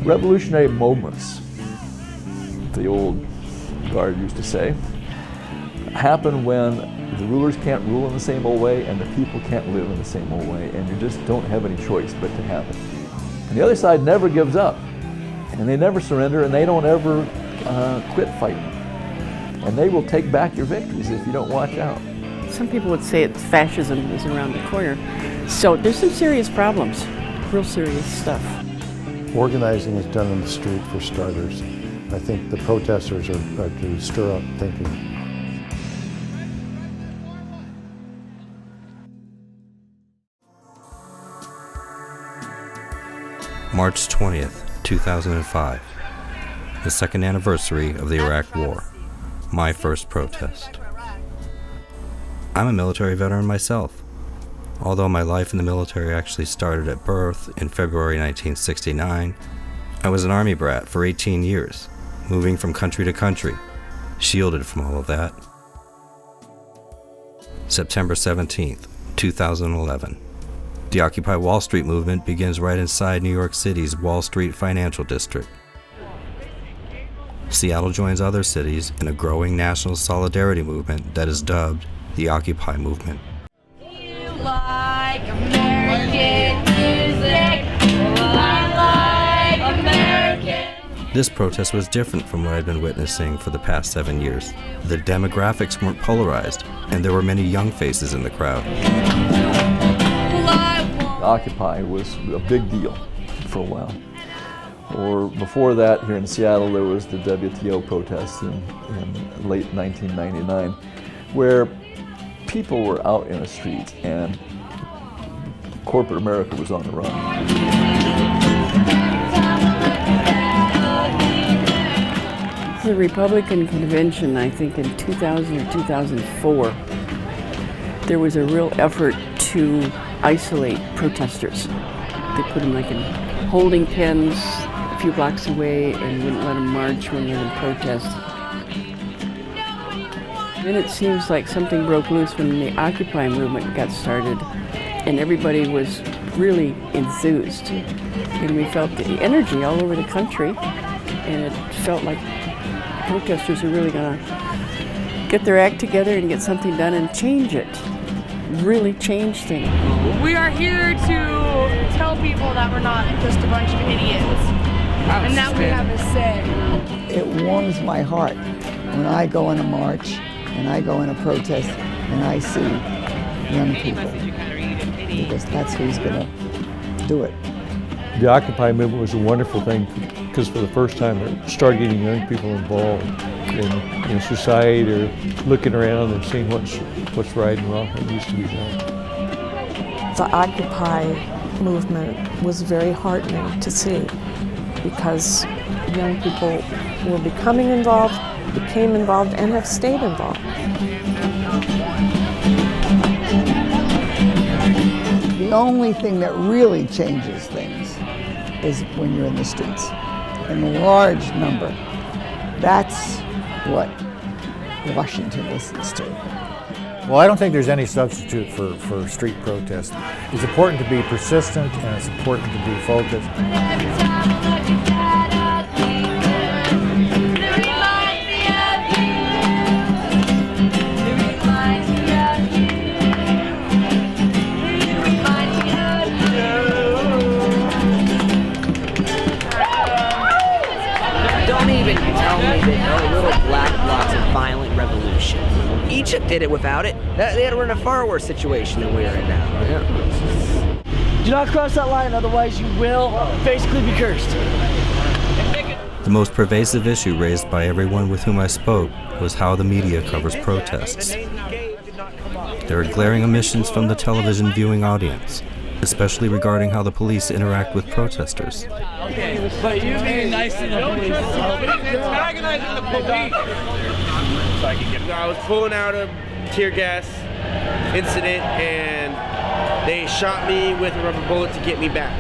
Revolutionary moments, the old guard used to say, happen when the rulers can't rule in the same old way and the people can't live in the same old way, and you just don't have any choice but to have it. And the other side never gives up, and they never surrender, and they don't ever quit fighting. And they will take back your victories if you don't watch out. Some people would say it's fascism is around the corner. So there's some serious problems, real serious stuff. Organizing is done in the street for starters. I think the protesters are to stir up thinking. March 20th, 2005, the second anniversary of the Iraq War, my first protest. I'm a military veteran myself, although my life in the military actually started at birth in February 1969. I was an Army brat for 18 years, moving from country to country, shielded from all of that. September 17th, 2011. The Occupy Wall Street movement begins right inside New York City's Wall Street financial district. Seattle joins other cities in a growing national solidarity movement that is dubbed the Occupy movement. You like American music? I like American. This protest was different from what I'd been witnessing for the past 7 years. The demographics weren't polarized, and there were many young faces in the crowd. Occupy was a big deal for a while. Or before that, here in Seattle, there was the WTO protest in late 1999, where people were out in the streets and corporate America was on the run. The Republican convention, I think in 2000 or 2004, there was a real effort to isolate protesters. They put them like in holding pens a few blocks away and wouldn't let them march when they would protest. Then it seems like something broke loose when the Occupy movement got started, and everybody was really enthused. And we felt the energy all over the country, and it felt like protesters are really gonna get their act together and get something done and change it. Really change things. We are here to tell people that we're not just a bunch of idiots and that we have a say. It warms my heart when I go in a march and I go in a protest and I see young people, because that's who's going to do it. The Occupy movement was a wonderful thing because for the first time it started getting young people involved in society, or looking around and seeing what's right and wrong, what needs to be done. The Occupy movement was very heartening to see, because young people were becoming involved, became involved, and have stayed involved. The only thing that really changes things is when you're in the streets, in a large number. That's what Washington listens to. Well, I don't think there's any substitute for street protest. It's important to be persistent, and it's important to be focused. Don't even tell me that there are little black blocs of violent revolution. Egypt did it without it. They were in a far worse situation than we are in now. Yeah. Do not cross that line, otherwise you will basically be cursed. The most pervasive issue raised by everyone with whom I spoke was how the media covers protests. There are glaring omissions from the television viewing audience, especially regarding how the police interact with protesters. Okay, but you being nice to the police. Antagonizing the police. I was pulling out a tear gas incident and they shot me with a rubber bullet to get me back.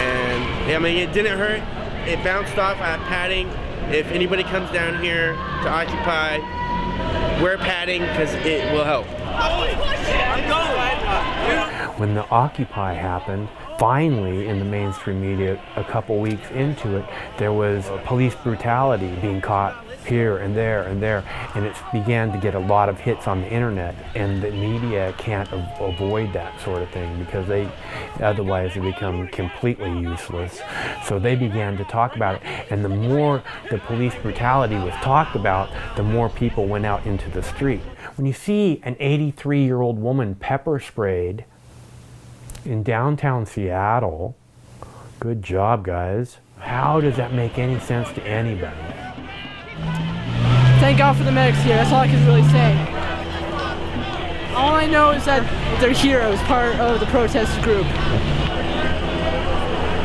And I mean, it didn't hurt. It bounced off. I have padding. If anybody comes down here to Occupy, wear padding because it will help. When the Occupy happened, Finally, in the mainstream media, a couple weeks into it, there was police brutality being caught here and there and there, and it began to get a lot of hits on the internet, and the media can't avoid that sort of thing because otherwise they become completely useless. So they began to talk about it, and the more the police brutality was talked about, the more people went out into the street. When you see an 83-year-old woman pepper sprayed in downtown Seattle, good job, guys. How does that make any sense to anybody? Thank God for the medics here. That's all I can really say. All I know is that they're heroes, part of the protest group.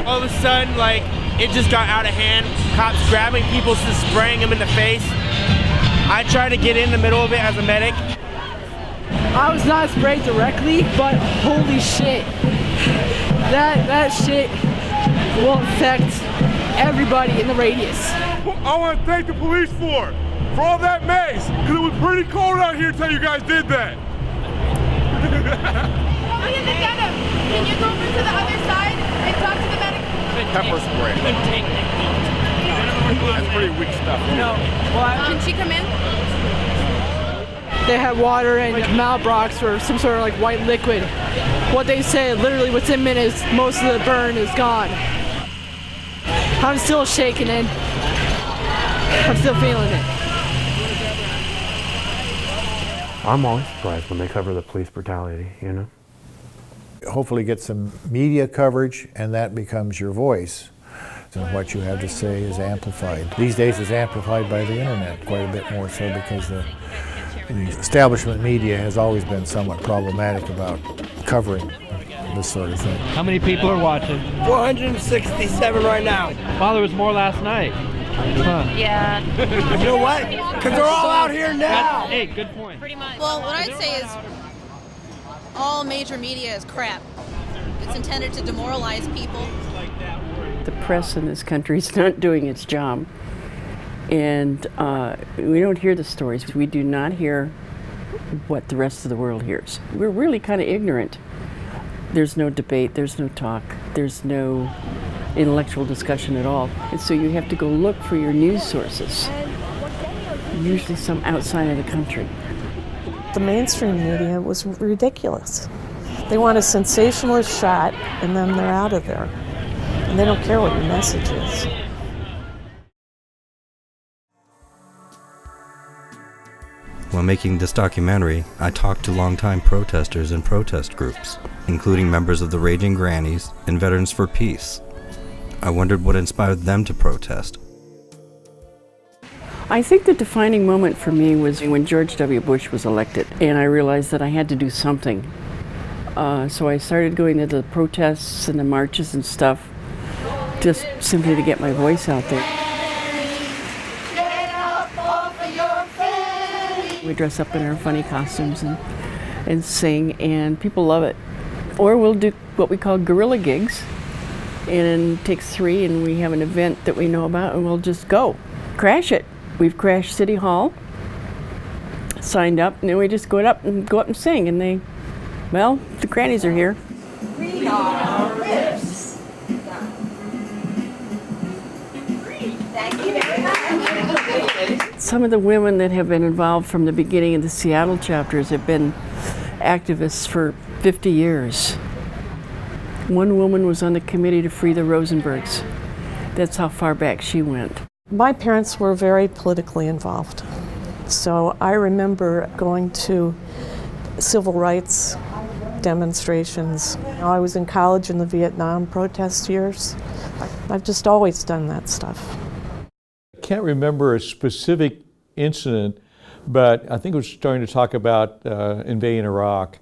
All of a sudden, like, it just got out of hand. Cops grabbing people, just spraying them in the face. I tried to get in the middle of it as a medic. I was not sprayed directly, but holy shit. That shit will affect everybody in the radius. I want to thank the police for all that mace, because it was pretty cold out here until you guys did that. Oh, yeah, the denim. Can you go over to the other side and talk to the medic? Pepper spray. That's pretty weak stuff. No. Well, can she come in? They had water and Malbrox or some sort of like white liquid. What they say, literally within minutes, most of the burn is gone. I'm still shaking it. I'm still feeling it. I'm always surprised when they cover the police brutality, you know? Hopefully get some media coverage, and that becomes your voice. And what you have to say is amplified. These days it's amplified by the internet quite a bit more so, because the establishment media has always been somewhat problematic about covering this sort of thing. How many people are watching? 467 right now. Wow, there was more last night. Huh. Yeah. You know what? Because they're all out here now. Hey, good point. Pretty much. Well, what I'd say is all major media is crap. It's intended to demoralize people. The press in this country is not doing its job. And we don't hear the stories. We do not hear what the rest of the world hears. We're really kind of ignorant. There's no debate, there's no talk, there's no intellectual discussion at all. And so you have to go look for your news sources, usually some outside of the country. The mainstream media was ridiculous. They want a sensationalist shot and then they're out of there. And they don't care what your message is. While making this documentary, I talked to longtime protesters and protest groups, including members of the Raging Grannies and Veterans for Peace. I wondered what inspired them to protest. I think the defining moment for me was when George W. Bush was elected, and I realized that I had to do something. So I started going to the protests and the marches and stuff, just simply to get my voice out there. We dress up in our funny costumes and sing, and people love it. Or we'll do what we call guerrilla gigs, and it takes 3, and we have an event that we know about, and we'll just go. Crash it. We've crashed City Hall, signed up, and then we just go up and sing, and they, well, the grannies are here. Read our lips. Thank you very much. Some of the women that have been involved from the beginning of the Seattle chapters have been activists for 50 years. One woman was on the committee to free the Rosenbergs. That's how far back she went. My parents were very politically involved. So I remember going to civil rights demonstrations. I was in college in the Vietnam protest years. I've just always done that stuff. I can't remember a specific incident, but I think it was starting to talk about invading Iraq,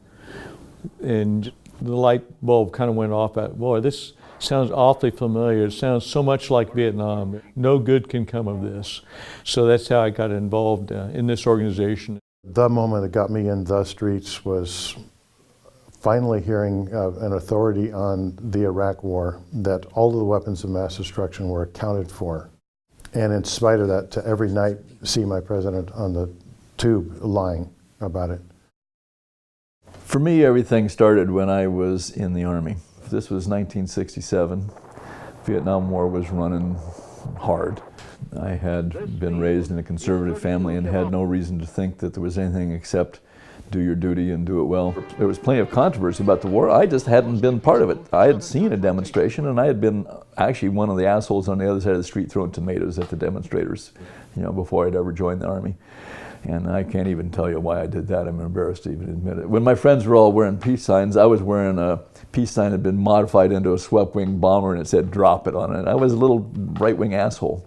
and the light bulb kind of went off at, boy, this sounds awfully familiar. It sounds so much like Vietnam. No good can come of this. So that's how I got involved in this organization. The moment that got me in the streets was finally hearing an authority on the Iraq War, that all of the weapons of mass destruction were accounted for. And in spite of that, to every night see my president on the tube lying about it. For me, everything started when I was in the Army. This was 1967. Vietnam War was running hard. I had been raised in a conservative family and had no reason to think that there was anything except do your duty and do it well. There was plenty of controversy about the war. I just hadn't been part of it. I had seen a demonstration, and I had been actually one of the assholes on the other side of the street throwing tomatoes at the demonstrators, before I'd ever joined the Army. And I can't even tell you why I did that. I'm embarrassed to even admit it. When my friends were all wearing peace signs, I was wearing a peace sign that had been modified into a swept-wing bomber, and it said "drop it" on it. I was a little right-wing asshole.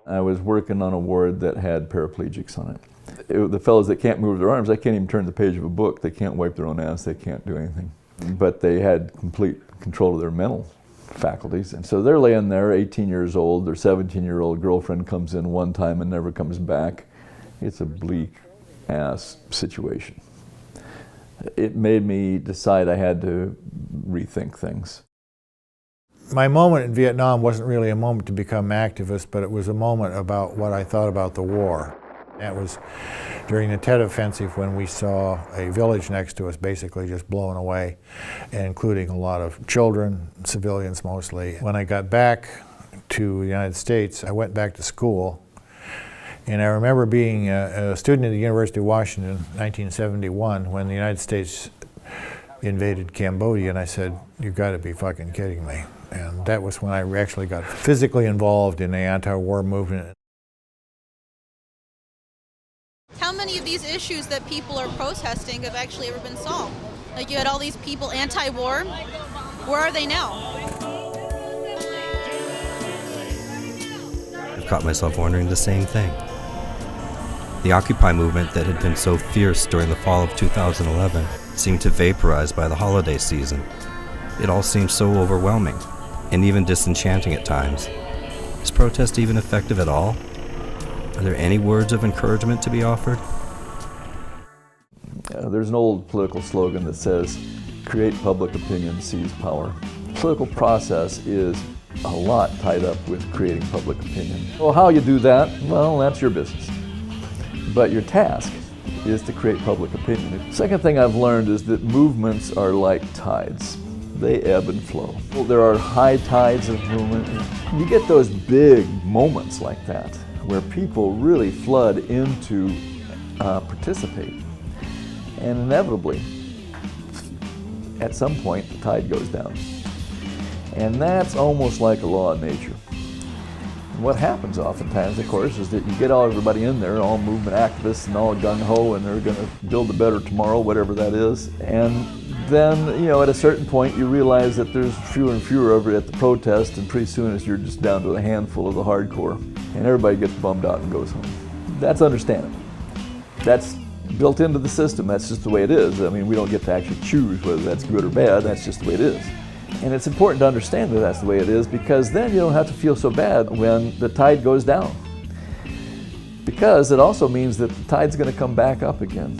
I was working on a ward that had paraplegics on it. The fellows that can't move their arms, they can't even turn the page of a book. They can't wipe their own ass. They can't do anything. But they had complete control of their mental faculties. And so they're laying there, 18 years old. Their 17-year-old girlfriend comes in one time and never comes back. It's a bleak-ass situation. It made me decide I had to rethink things. My moment in Vietnam wasn't really a moment to become activist, but it was a moment about what I thought about the war. That was during the Tet Offensive, when we saw a village next to us basically just blown away, including a lot of children, civilians mostly. When I got back to the United States, I went back to school, and I remember being a student at the University of Washington in 1971 when the United States invaded Cambodia, and I said, "You've got to be fucking kidding me." And that was when I actually got physically involved in the anti-war movement. How many of these issues that people are protesting have actually ever been solved? Like, you had all these people anti-war. Where are they now? I've caught myself wondering the same thing. The Occupy movement that had been so fierce during the fall of 2011 seemed to vaporize by the holiday season. It all seemed so overwhelming, and even disenchanting at times. Is protest even effective at all? Are there any words of encouragement to be offered? There's an old political slogan that says, "Create public opinion, seize power." The political process is a lot tied up with creating public opinion. Well, how you do that, well, that's your business. But your task is to create public opinion. The second thing I've learned is that movements are like tides. They ebb and flow. Well, there are high tides of movement. You get those big moments like that, where people really flood in to participate. And inevitably, at some point, the tide goes down. And that's almost like a law of nature. And what happens oftentimes, of course, is that you get everybody in there, all movement activists and all gung-ho, and they're going to build a better tomorrow, whatever that is. And then, at a certain point, you realize that there's fewer and fewer over at the protest, and pretty soon you're just down to a handful of the hardcore. And everybody gets bummed out and goes home. That's understandable. That's built into the system. That's just the way it is. I mean, we don't get to actually choose whether that's good or bad. That's just the way it is. And it's important to understand that that's the way it is, because then you don't have to feel so bad when the tide goes down. Because it also means that the tide's going to come back up again.